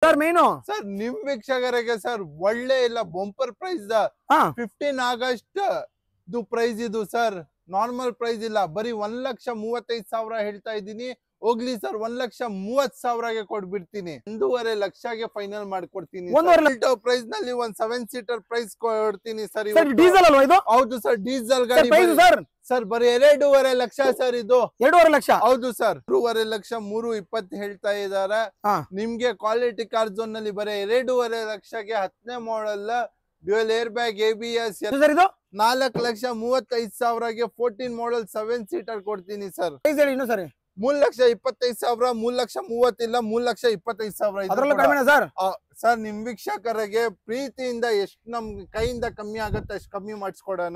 Sir ಮೇನು sir ನಿಮ್ ವೀಕ್ಷಕರಿಗೆ ಸರ್ ಒಳ್ಳೆ ಇಲ್ಲ ಬಂಪರ್ ಪ್ರೈಸ್ 15 ಆಗಸ್ಟ್ ಪ್ರೈಸ್ ಇದು ಸರ್ ನಾರ್ಮಲ್ ಪ್ರೈಸ್ ಇಲ್ಲ ಬರೀ 1,35,000 ಹೇಳ್ತಾ ಇದ್ದೀನಿ ಹೋಗ್ಲಿ ಸರ್ 1,30,000ಗೆ ಕೊಡ್ಬಿಡ್ತೀನಿ 1.5 ಲಕ್ಷಗೆ ಫೈನಲ್ ಮಾಡ್ಕೊಡ್ತೀನಿ ಪ್ರೈಸ್ ನಲ್ಲಿ ಒಂದ್ 7 ಸೀಟರ್ ಪ್ರೈಸ್ ಕೊಡ್ತೀನಿ ಸರ್ ಡೀಸೆಲ್ ಅಲ್ವಾ ಇದು ಹೌದು ಸರ್ ಡೀಸೆಲ್ ಗಾಡಿ ಸರ್ ಬರೀ 2.5 ಲಕ್ಷ ಸರ್ ಇದು 2.5 ಲಕ್ಷ ಹೌದು ಸರ್ 2.5 ಲಕ್ಷ 3.20 ಹೇಳ್ತಾ ಇದಾರೆ ನಿಮ್ಗೆ ಕ್ವಾಲಿಟಿ ಕಾರ್ ಝೋನ್ ನಲ್ಲಿ ಬರೀ 2.5 ಲಕ್ಷಗೆ 10ನೇ ಮಾಡಲ್ dual air bag ABS 4,35,000ಗೆ 14 model 7 seater ಕೊಡ್ತೀನಿ ಸರ್ ಇನ್ನು ಸರ್ 3,25,000 3,30,000 ಇಲ್ಲ 3,25,000 ಸರ್ ನಿಮ್ ವೀಕ್ಷಕರಿಗೆ ಪ್ರೀತಿಯಿಂದ ಎಷ್ಟು ನಮ್ ಕೈಯಿಂದ ಕಮ್ಮಿ ಆಗುತ್ತೆ ಅಷ್ಟು ಕಮ್ಮಿ ಮಾಡಿಸ್ಕೊಡೋಣ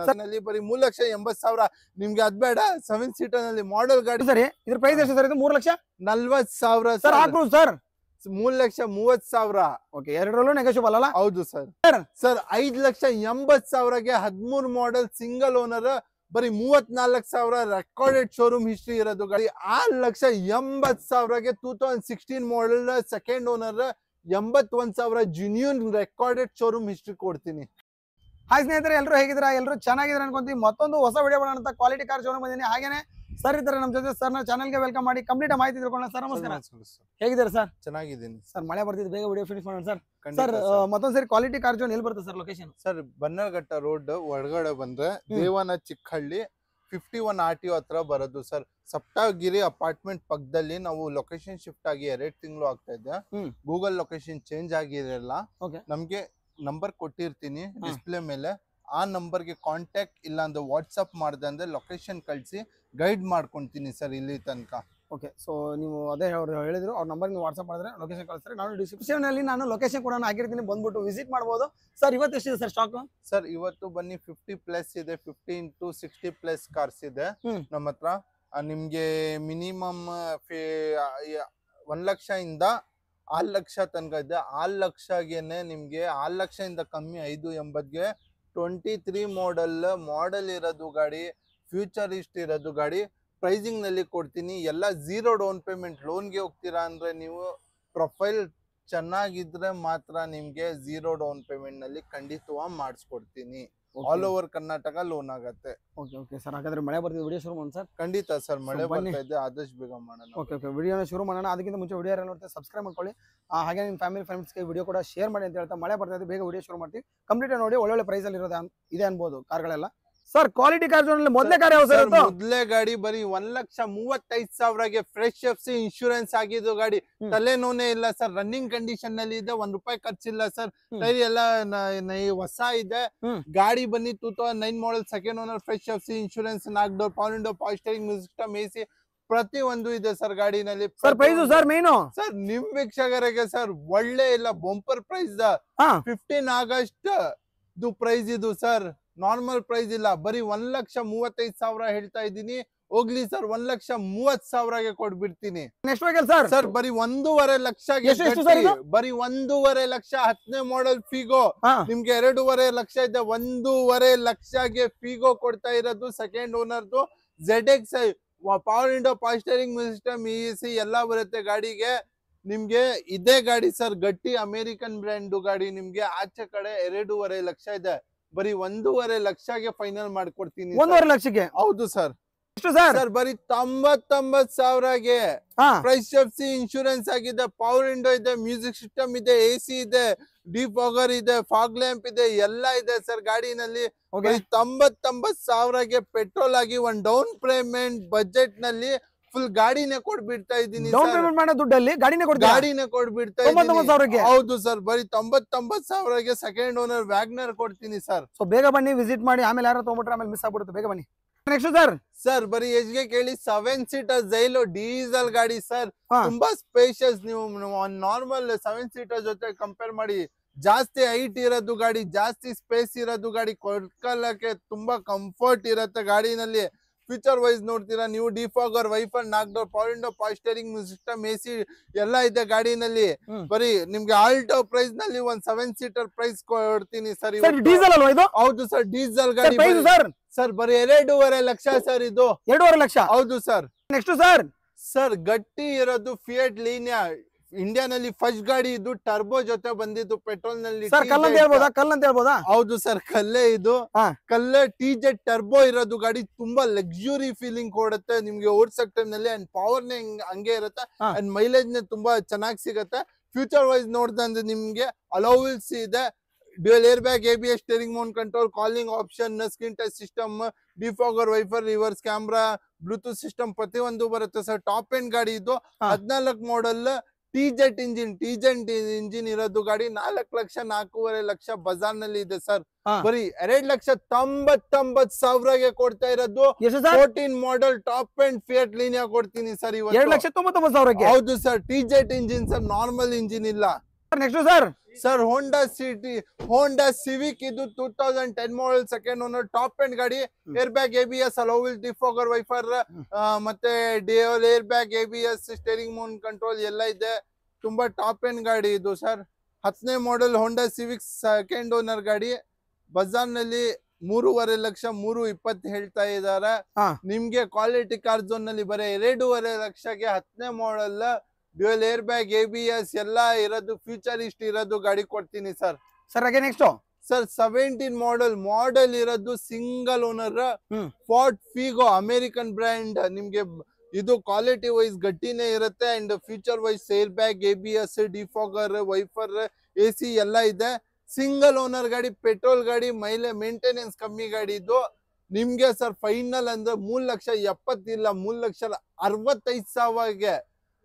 ಬರೀ 3,80,000 ನಿಮ್ಗೆ ಅದ್ ಬೇಡ 7 ಸೀಟರ್ ನಲ್ಲಿ ಮಾಡಲ್ ಗಾಡಿ ಸರಿ ಇದ್ರ ಪ್ರೈಸ್ ಎಷ್ಟು ಸರ್ ಇದು 3,40,000 ಸರ್ ಹಾಕ್ರು ಸರ್ 3,30,000 ಓಕೆ ಎರಡರಲ್ಲೂ ನೆಗೋಷಿಯಬಲ್ ಅಲ್ಲ ಹೌದು ಸರ್ ಸರ್ 5,80,000ಗೆ 13 ಮಾಡಲ್ ಸಿಂಗಲ್ ಓನರ್ ಬರೀ 34,000 ರೆಕಾರ್ಡೆಡ್ ಶೋರೂಮ್ ಹಿಸ್ಟ್ರಿ ಇರೋದು ಗಾಡಿ 6,80,000ಗೆ 2016 model second owner 81,000 genuine recorded showroom history ಕೊಡ್ತೀನಿ ಹಾಯ್ ಸ್ನೇಹಿತರೆ ಎಲ್ಲರೂ ಹೇಗಿದ್ದೀರಾ ಎಲ್ಲರೂ ಚೆನ್ನಾಗಿದ್ದೀರಾ ಅನ್ಕೊಂತೀವಿ ಮತ್ತೊಂದು ಹೊಸ ವಿಡಿಯೋ ಮಾಡೋಣ ಅಂತ ಕ್ವಾಲಿಟಿ ಕಾರ್ ಶೋರೂಮ್ ಬಂದಿನಿ ಹಾಗೇನೆ ಸರ್ ಇದ್ದಾರೆ ನಮ್ಮ ಜೊತೆ ಸರ್ ಚಾನಲ್ಗೆ ವೆಲ್ಕಮ್ ಮಾಡಿ ಕಂಪ್ಲೀಟ್ ಮಾಹಿತಿ ತಿಳ್ಕೊಳ್ಳೋಣ ಸರ್ ನಮಸ್ಕಾರ ಹೇಗಿದ್ದಾರೆ ಸರ್ ಚೆನ್ನಾಗಿದ್ದೀನಿ ಸರ್ ಮಳೆ ಬರ್ತಿದ್ದು ಬೇಗ ವಿಡಿಯೋ ಫಿನಿಶ್ ಮಾಡೋಣ ಸರ್ ಸರ್ ಮತ್ತೊಂದ್ಸರಿ ಕ್ವಾಲಿಟಿ ಕಾರ್ ಜೋನ್ ಎಲ್ಲಿ ಬರುತ್ತೆ sir location sir Bannerghatta road ಒಳಗಡೆ ಬಂದ್ರೆ ದೇವನ ಚಿಕ್ಕಹಳ್ಳಿ 51 RTO ಹತ್ರ ಬರೋದು ಸರ್ ಸಪ್ತಗಿರಿ ಅಪಾರ್ಟ್ಮೆಂಟ್ ಪಕ್ಕದಲ್ಲಿ ನಾವು ಲೊಕೇಶನ್ ಶಿಫ್ಟ್ ಆಗಿ 2 ತಿಂಗಳು ಆಗ್ತಾ ಇದೆ ಗೂಗಲ್ ಲೊಕೇಶನ್ ಚೇಂಜ್ ಆಗಿರಲ್ಲ ನಮ್ಗೆ ನಂಬರ್ ಕೊಟ್ಟಿರ್ತೀನಿ ಡಿಸ್ಪ್ಲೇ ಮೇಲೆ ಆ ನಂಬರ್ಗೆ ಕಾಂಟ್ಯಾಕ್ಟ್ ಇಲ್ಲ ಅಂದ್ರೆ ವಾಟ್ಸಪ್ ಮಾಡಿದೆ ಅಂದ್ರೆ ಲೊಕೇಶನ್ ಕಳಿಸಿ ಗೈಡ್ ಮಾಡ್ಕೊಂತೀನಿ ಸರ್ ಇಲ್ಲಿ ತನಕ ಓಕೆ ಸೊ ನೀವು ಅದೇ ಅವ್ರು ಹೇಳಿದ್ರು ಅವ್ರ ನಂಬರ್ ನೀವು ವಾಟ್ಸಪ್ ಮಾಡಿದ್ರೆ ಲೊಕೇಶನ್ ಕಳಿಸ್ತಾರೆ ನಾನು ಡಿಸ್ಕ್ರಿಪ್ಷನ್ ಅಲ್ಲಿ ನಾನು ಲೊಕೇಶನ್ ಕೂಡ ಹಾಕಿರ್ತೀನಿ ಬಂದ್ಬಿಟ್ಟು ವಿಸಿಟ್ ಮಾಡಬಹುದು ಸರ್ ಇವತ್ತು ಎಷ್ಟಿದೆ ಸರ್ ಸ್ಟಾಕ್ ಸರ್ ಇವತ್ತು ಬನ್ನಿ 50+ ಇದೆ 50 into 60+ ಕಾರ್ಸ್ ಇದೆ ನಮ್ಮ ಹತ್ರ ನಿಮ್ಗೆ ಮಿನಿಮಮ್ 1 ಲಕ್ಷ ಇಂದ 6 ಲಕ್ಷ ತನಕ ಇದೆ 6 ಲಕ್ಷಗೆನೆ ನಿಮ್ಗೆ 6 ಲಕ್ಷದಿಂದ ಕಮ್ಮಿ 580ಗೆ 23 ಮಾಡೆಲ್ ಇರೋದು ಗಾಡಿ ಫ್ಯೂಚರಿಸ್ಟ್ ಇರೋದು ಗಾಡಿ ಪ್ರೈಸಿಂಗ್ ನಲ್ಲಿ ಕೊಡ್ತೀನಿ ಎಲ್ಲ 0 ಡೌನ್ ಪೇಮೆಂಟ್ ಲೋನ್ಗೆ ಹೋಗ್ತೀರಾ ಅಂದ್ರೆ ನೀವು ಪ್ರೊಫೈಲ್ ಚೆನ್ನಾಗಿದ್ರೆ ಮಾತ್ರ ನಿಮ್ಗೆ 0 ಡೌನ್ ಪೇಮೆಂಟ್ ನಲ್ಲಿ ಖಂಡಿತವಾಗಿ ಮಾಡಿಸ್ಕೊಡ್ತೀನಿ ಆಲ್ ಓವರ್ ಕರ್ನಾಟಕ ಲೋನ್ ಆಗತ್ತೆ ಓಕೆ ಓಕೆ ಸರ್ ಹಾಗಾದ್ರೆ ಮಳೆ ಬರ್ತಿದೆ ವಿಡಿಯೋ ಶುರು ಮಾಡೋಣ ಸರ್ ಖಂಡಿತ ಸರ್ ಮಳೆ ಬರ್ತಾ ಇದೆ ಆದಷ್ಟು ಬೇಗ ಮಾಡೋಣ ಓಕೆ ಓಕೆ ವಿಡಿಯೋನ ಶುರು ಮಾಡೋಣ ಅದಕ್ಕಿಂತ ಮುಂಚೆ ವಿಡಿಯೋ ಯಾರು ನೋಡ್ತಾರೆ ಸಬ್ಸ್ಕ್ರೈಬ್ ಮಾಡ್ಕೊಳ್ಳಿ ಹಾಗೆ ನಿಮ್ಮ ಫ್ಯಾಮಿಲಿ ಫ್ರೆಂಡ್ಸ್ಗೆ ವಿಡಿಯೋ ಕೂಡ ಶೇರ್ ಮಾಡಿ ಅಂತ ಹೇಳ್ತಾ ಮಳೆ ಬರ್ತಾ ಇದೆ ಬೇಗ ವಿಡಿಯೋ ಶುರು ಮಾಡ್ತೀವಿ ಕಂಪ್ಲೀಟ್ ನೋಡಿ ಒಳ್ಳೊಳ್ಳೆ ಪ್ರೈಸ್ ಅಲ್ಲಿ ಇರೋದು ಇದೆ ಅನ್ಬೋದು ಕಾರ್ಗಳೆಲ್ಲ ಸರ್ ಕ್ವಾಲಿಟಿ ಕಾರ್ ಜೋನ್ ಮೊದಲೇ ಕಾರ್ ಯಾವ ಸರ್ ಮೊದಲೇ ಗಾಡಿ ಬರೀ 1,35,000ಗೆ ಫ್ರೆಶ್ FC ಇನ್ಶೂರೆನ್ಸ್ ಆಗಿದ್ದು ಗಾಡಿ ತಲೆನೋನೇ ಇಲ್ಲ ಸರ್ ರನ್ನಿಂಗ್ ಕಂಡೀಷನ್ ನಲ್ಲಿ ಇದೆ ₹1 ಖರ್ಚಿಲ್ಲ ಸರ್ ಟೈರ್ ಎಲ್ಲ ಹೊಸ ಇದೆ ಗಾಡಿ ಬನ್ನಿ 2009 model second owner fresh FC insurance 4 door power window power steering music system AC ಪ್ರತಿ ಒಂದು ಇದೆ ಸರ್ ಗಾಡಿನಲ್ಲಿ ಸರ್ ಪ್ರೈಸ್ ಸರ್ ಮೇನು ಸರ್ ನಿಮ್ ವೀಕ್ಷಕರಿಗೆ ಸರ್ ಒಳ್ಳೆ ಇಲ್ಲ ಬಂಪರ್ ಪ್ರೈಸ್ 15 ಆಗಸ್ಟ್ ಪ್ರೈಸ್ ಇದು ಸರ್ ನಾರ್ಮಲ್ ಪ್ರೈಸ್ ಇಲ್ಲ ಬರೀ 1,35,000 ಹೇಳ್ತಾ ಇದ್ದೀನಿ ಹೋಗ್ಲಿ ಸರ್ 1,30,000ಗೆ ಕೊಡ್ಬಿಡ್ತೀನಿ ಸರ್ ಬರೀ 1.5 ಲಕ್ಷಗೆ ಬರೀ 1.5 ಲಕ್ಷ 10ನೇ ಮಾಡಲ್ ಫಿಗೋ ನಿಮ್ಗೆ 2.5 ಲಕ್ಷ ಇದೆ 1.5 ಲಕ್ಷಗೆ ಫಿಗೋ ಕೊಡ್ತಾ ಇರೋದು ಸೆಕೆಂಡ್ ಓನರ್ದು ZX power window power steering system EC ಎಲ್ಲ ಬರುತ್ತೆ ಗಾಡಿಗೆ ನಿಮ್ಗೆ ಇದೇ ಗಾಡಿ ಸರ್ ಗಟ್ಟಿ ಅಮೆರಿಕನ್ ಬ್ರ್ಯಾಂಡ್ ಗಾಡಿ ನಿಮ್ಗೆ ಆಚೆ ಕಡೆ 2.5 ಲಕ್ಷ ಇದೆ ಬರೀ 1.5 ಲಕ್ಷಗೆ ಫೈನಲ್ ಮಾಡ್ಕೊಡ್ತೀನಿ 1.5 ಲಕ್ಷಕ್ಕೆ ಹೌದು ಸರ್ ಸರ್ ಬರೀ 99,000ಗೆ ಪ್ರೈಸ್ FC ಇನ್ಶೂರೆನ್ಸ್ ಆಗಿದೆ ಪವರ್ ವಿಂಡೋ ಇದೆ ಮ್ಯೂಸಿಕ್ ಸಿಸ್ಟಮ್ ಇದೆ AC ಇದೆ ಡಿಫಾಗರ್ ಇದೆ ಫಾಗ್ ಲ್ಯಾಂಪ್ ಇದೆ ಎಲ್ಲ ಇದೆ ಸರ್ ಗಾಡಿನಲ್ಲಿ 99,000ಗೆ ಪೆಟ್ರೋಲ್ ಆಗಿ ಒಂದು ಡೌನ್ ಪೇಮೆಂಟ್ ಬಜೆಟ್ ನಲ್ಲಿ ಫುಲ್ ಗಾಡಿನೇ ಕೊಡ್ಬಿಡ್ತಾ ಇದ್ದೀನಿ ದುಡ್ಡಲ್ಲಿ ಗಾಡಿನೇ ಕೊಡ್ಬಿಡ್ತಾ ಇದ್ದೀನಿ ಹೌದು ಸರ್ ಬರೀ 99,000ಗೆ ಸೆಕೆಂಡ್ ಓನರ್ ವ್ಯಾಗ್ನರ್ ಕೊಡ್ತೀನಿ ಸರ್ ಸೊ ಬೇಗ ಬನ್ನಿ ವಿಸಿಟ್ ಮಾಡಿ ಆಮೇಲೆ ಯಾರು ತಗೊಂಡ್ಬಿಟ್ರೆ ಆಮೇಲೆ ಮಿಸ್ ಆಗ್ಬಿಡುತ್ತೆ ಬೇಗ ಬನ್ನಿ ನೆಕ್ಸ್ಟ್ ಸರ್ ಬರೀ ಎಷ್ಗೆ ಕೇಳಿ 7 ಸೀಟರ್ ಜೈಲು ಡೀಸೆಲ್ ಗಾಡಿ ಸರ್ ತುಂಬಾ ಸ್ಪೇಷಿಯಸ್ ನೀವು ನಾರ್ಮಲ್ 7 ಸೀಟರ್ ಜೊತೆ ಕಂಪೇರ್ ಮಾಡಿ ಜಾಸ್ತಿ ಹೈಟ್ ಇರೋದು ಗಾಡಿ ಜಾಸ್ತಿ ಸ್ಪೇಸ್ ಇರೋದು ಗಾಡಿ ಕೊಡ್ಕೊಳ್ಳಕ್ಕೆ ತುಂಬಾ ಕಂಫರ್ಟ್ ಇರುತ್ತೆ ಗಾಡಿನಲ್ಲಿ ಫ್ಯೂಚರ್ ವೈಸ್ ನೋಡ್ತೀರಾ ನೀವು defogger wiper 4 door power window power steering system AC ಎಲ್ಲ ಇದೆ ಗಾಡಿನಲ್ಲಿ ಬರೀ ನಿಮ್ಗೆ ಆಲ್ಟೋ ಪ್ರೈಸ್ ನಲ್ಲಿ ಒಂದ್ 7 ಸೀಟರ್ ಪ್ರೈಸ್ ಕೊಡ್ತೀನಿ ಸರ್ ಡೀಸೆಲ್ ಅಲ್ವಾ ಇದು ಹೌದು ಸರ್ ಡೀಸೆಲ್ ಗಾಡಿ ಸರ್ ಬರೀ 2.5 ಲಕ್ಷ ಸರ್ ಇದು 2.5 ಲಕ್ಷ ಹೌದು ಸರ್ ನೆಕ್ಸ್ಟ್ ಸರ್ ಗಟ್ಟಿ ಇರೋದು ಫಿಯಟ್ ಲೀನಿಯಾ ಇಂಡಿಯಾನಲ್ಲಿ ಫಸ್ಟ್ ಗಾಡಿ ಇದು ಟರ್ಬೋ ಜೊತೆ ಬಂದಿದ್ದು ಪೆಟ್ರೋಲ್ ನಲ್ಲಿ ಸರ್ ಕಲ್ ಅಂತ ಹೇಳ್ಬೋದಾ? ಕಲ್ ಅಂತ ಹೇಳ್ಬೋದಾ? ಹೌದು ಸರ್, ಕಲ್ಲೇ ಇದು. ಹಾ. ಕಲ್ಲೇ TZ ಟರ್ಬೋ ಇರೋದು ಗಾಡಿ ತುಂಬಾ ಲಕ್ಸುರಿ ಫೀಲಿಂಗ್ ಕೊಡುತ್ತೆ ನಿಮ್ಗೆ ಓಡ್ಸಕ್ ಟೈಮ್ ನಲ್ಲಿ. ಅಂಡ್ ಪವರ್ ನೇ ಹಂಗೆ ಇರುತ್ತೆ. ಹಾ. ಅಂಡ್ ಮೈಲೇಜ್ ನೇ ತುಂಬಾ ಚೆನ್ನಾಗಿ ಸಿಗುತ್ತೆ. ಫ್ಯೂಚರ್ ವೈಸ್ ನೋಡ್ದಂದ್ರೆ ನಿಮ್ಗೆ ಅಲೋ ವೀಲ್ಸ್ ಇದೆ, dual air bag, ABS, steering mount control, calling option, screen touch system, defogger, wiper, reverse camera, Bluetooth system ಪ್ರತಿಯೊಂದು ಬರುತ್ತೆ ಸರ್. ಟಾಪ್ ಎಂಡ್ ಗಾಡಿ ಇದು. 14 ಮಾಡಲ್ TZ ಇಂಜಿನ್ ಇರೋದು ಗಾಡಿ. 4,04,500 ಬಜಾರ್ ನಲ್ಲಿ ಇದೆ ಸರ್. ಬರೀ 2,99,000ಗೆ ಕೊಡ್ತಾ ಇರೋದು. 14 model top end Fiat Linea ಕೊಡ್ತೀನಿ ಸರ್ ಇವತ್ತು. 2,99,000ಕ್ಕೆ. ಹೌದು sir, TZ engine sir, normal engine ಇಲ್ಲ. Next sir sir Honda Civic ಇದು 2010 model, second owner, top end ಗಾಡಿ. Air bag, ABS, alloy wheel, defogger, wiper, ಮತ್ತೆ dual air bag, ABS, steering mount control ಎಲ್ಲ ಇದೆ. ತುಂಬಾ ಟಾಪ್ ಎಂಡ್ ಗಾಡಿ ಇದು sir. 10ನೇ model Honda Civic second owner ಗಾಡಿ. ಬಜಾರ್ ನಲ್ಲಿ 3.5 ಲಕ್ಷ 3.20 ಹೇಳ್ತಾ ಇದಾರೆ. ನಿಮ್ಗೆ ಕ್ವಾಲಿಟಿ ಕಾರ್ ಝೋನ್ ನಲ್ಲಿ ಬರೀ 2.5 ಲಕ್ಷಕ್ಕೆ 10ನೇ model dual air bag, ABS ಎಲ್ಲ ಇರೋದು, ಫ್ಯೂಚರಿಸ್ಟ್ ಇರೋದು ಗಾಡಿ ಕೊಡ್ತೀನಿ ಸರ್. ಸರ್ ಹಾಗೆ ನೆಕ್ಸ್ಟ್ ಸರ್ 17 ಮಾಡಲ್ ಇರೋದು single owner Ford Figo, American brand. ನಿಮ್ಗೆ ಇದು ಕ್ವಾಲಿಟಿ ವೈಸ್ ಗಟ್ಟಿನೇ ಇರುತ್ತೆ. And future wise air bag, ABS, defogger, wiper, AC ಎಲ್ಲ ಇದೆ. ಸಿಂಗಲ್ ಓನರ್ ಗಾಡಿ, ಪೆಟ್ರೋಲ್ ಗಾಡಿ, ಮೇಂಟೆನೆನ್ಸ್ ಕಮ್ಮಿ ಗಾಡಿ ಇದು. ನಿಮ್ಗೆ ಸರ್ ಫೈನಲ್ ಅಂದ್ರೆ 3,70,000 ಇಲ್ಲ, 3,65,000ಗೆ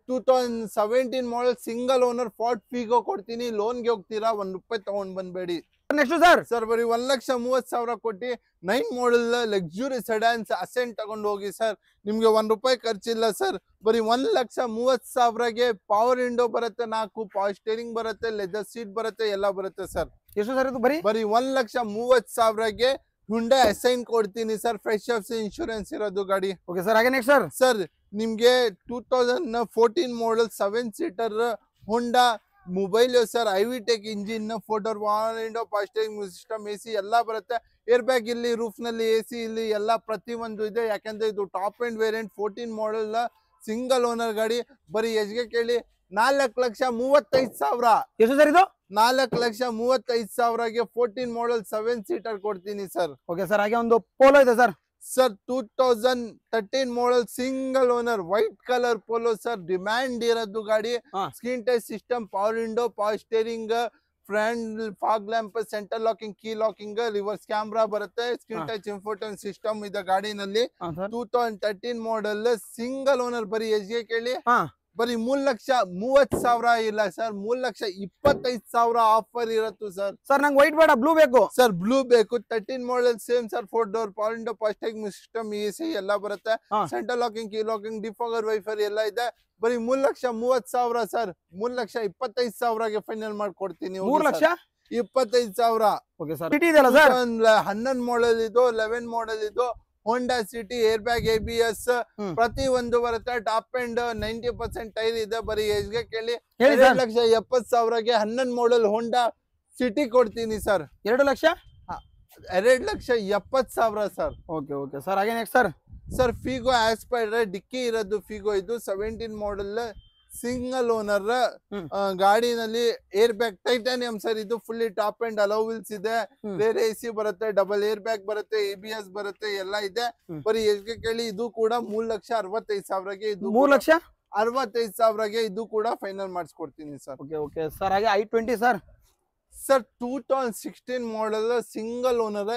2017 model single owner Ford Figo ಕೊಡ್ತೀನಿ. ಲೋನ್ಗೆ ಹೋಗ್ತೀರಾ, ₹1 ತಗೊಂಡ್ ಬಂದ್ಬೇಡಿ. ನೆಕ್ಸ್ಟ್ ಸರ್ ಸರ್ ಬರೀ 1,30,000 ಕೊಟ್ಟು 9 ಮಾಡಲ್ ಲಕ್ಸುರಿ ಸೆಡಾನ್ಸ್ ಅಸೆಂಟ್ ತಗೊಂಡು ಹೋಗಿ ಸರ್. ನಿಮ್ಗೆ ₹1 ಖರ್ಚಿಲ್ಲ ಸರ್. ಬರೀ 1,30,000ಗೆ ಪವರ್ ವಿಂಡೋ ಬರುತ್ತೆ, 4 ಪವರ್ ಸ್ಟೇರಿಂಗ್ ಬರುತ್ತೆ, ಲೆದರ್ ಸೀಟ್ ಬರುತ್ತೆ, ಎಲ್ಲ ಬರುತ್ತೆ ಸರ್. ಎಷ್ಟು ಸರ್ ಇದು? ಬರೀ 1,30,000ಗೆ ಹುಂಡೈ ಅಸೈನ್ ಕೊಡ್ತೀನಿ ಸರ್. ಫ್ರೆಶ್ ಆಫ್ ಇನ್ಶೂರೆನ್ಸ್ ಇರೋದು ಗಾಡಿ. ಓಕೆ ಸರ್ ಹಾಗೆ ನೆಕ್ಸ್ಟ್ ಸರ್ ನಿಮ್ಗೆ 2014 model 7 seater Honda mobile sir. IVTEC engine, 4 window, power steering system, AC ಎಲ್ಲ ಬರುತ್ತೆ. ಏರ್ ಬ್ಯಾಗ್ ಇಲ್ಲಿ, ರೂಫ್ ನಲ್ಲಿ AC ಇಲ್ಲಿ, ಎಲ್ಲ ಪ್ರತಿಯೊಂದು ಇದೆ. ಯಾಕಂದ್ರೆ ಇದು top end variant 14 model single owner ಗಾಡಿ. ಬರೀ ಎಷ್ಗೆ ಕೇಳಿ, 4,35,000. ಎಷ್ಟು ಸರ್ ಇದು? 4,35,000ಗೆ 14 ಮಾಡಲ್ 7 ಸೀಟರ್ ಕೊಡ್ತೀನಿ ಸರ್. ಓಕೆ ಸರ್ ಹಾಗೆ ಒಂದು ಪೋಲೋ ಇದೆ sir. Sir 2013 model single owner white colour Polo sir. Demand ಇರೋದು ಗಾಡಿ. Screen touch system, power window, power steering, front fog lamp, centre locking, key locking, reverse camera ಬರುತ್ತೆ. Screen touch infotain system ಇದೆ ಗಾಡಿನಲ್ಲಿ. 2013 model single owner. ಬರೀ ಎಷ್ಗೆ ಕೇಳಿ, ಬರೀ 3,30,000 ಇಲ್ಲ ಸರ್, 3,25,000 ಆಫರ್ ಇರತ್ತು ಸರ್. ಸರ್ ನಂಗೆ ವೈಟ್ ಬೇಡ, ಬ್ಲೂ ಬೇಕು ಸರ್. ಬ್ಲೂ ಬೇಕು. 13 model same sir. 4 door, power window, power steering system, AC ಎಲ್ಲ ಬರುತ್ತೆ. Centre locking, key locking, defogger, wiper ಎಲ್ಲ ಇದೆ. ಬರೀ 3,30,000 ಸರ್. 3,25,000ಗೆ ಫೈನಲ್ ಮಾಡ್ಕೊಡ್ತೀನಿ. 3,25,000. Okay sir. ಸಿಟಿ ಇದೆಯಲ್ಲ ಸರ್? 11 ಮಾಡಲ್ ಇದು, 11 ಮಾಡಲ್ ಇದು. Honda City, air bag, ABS ಪ್ರತಿ ಒಂದು ಬರುತ್ತೆ. ಟಾಪ್ ಅಂಡ್ 90% ಟೈರ್ ಇದೆ. ಬರೀ ಎಷ್ಗೆ ಕೇಳಿ, 2,70,000ಗೆ 11 ಮಾಡಲ್ ಹೋಂಡಾ ಸಿಟಿ ಕೊಡ್ತೀನಿ sir. 2,70,000 sir. Okay okay sir ಹಾಗೆ ನೆಕ್ಸ್ಟ್ ಸರ್ ಫಿಗೋ ಆಸ್ಪೈಡರ್ ಡಿಕ್ಕಿ ಇರೋದು ಫಿಗೋ ಇದು. 17 ಮಾಡಲ್ ಸಿಂಗಲ್ ಓನರ್ ಗಾಡಿನಲ್ಲಿ. ಏರ್ ಬ್ಯಾಗ್ ಟೈಟಾನಿಯಂ ಸರ್ ಇದು. Fully top and alloy wheels ಇದೆ. ಬೇರೆ AC ಬರುತ್ತೆ, ಡಬಲ್ ಏರ್ ಬ್ಯಾಗ್ ಬರುತ್ತೆ, ABS ಬರುತ್ತೆ, ಎಲ್ಲ ಇದೆ. ಬರೀ ಎಷ್ಗೆ ಕೇಳಿ, ಇದು ಕೂಡ 3,65,000ಗೆ, ಇದು 3,65,000ಗೆ ಇದು ಕೂಡ ಫೈನಲ್ ಮಾಡಿಸ್ಕೊಡ್ತೀನಿ ಸರ್. ಓಕೆ ಓಕೆ ಸರ್ ಹಾಗೆ i20 sir. Sir 2016 model single owner.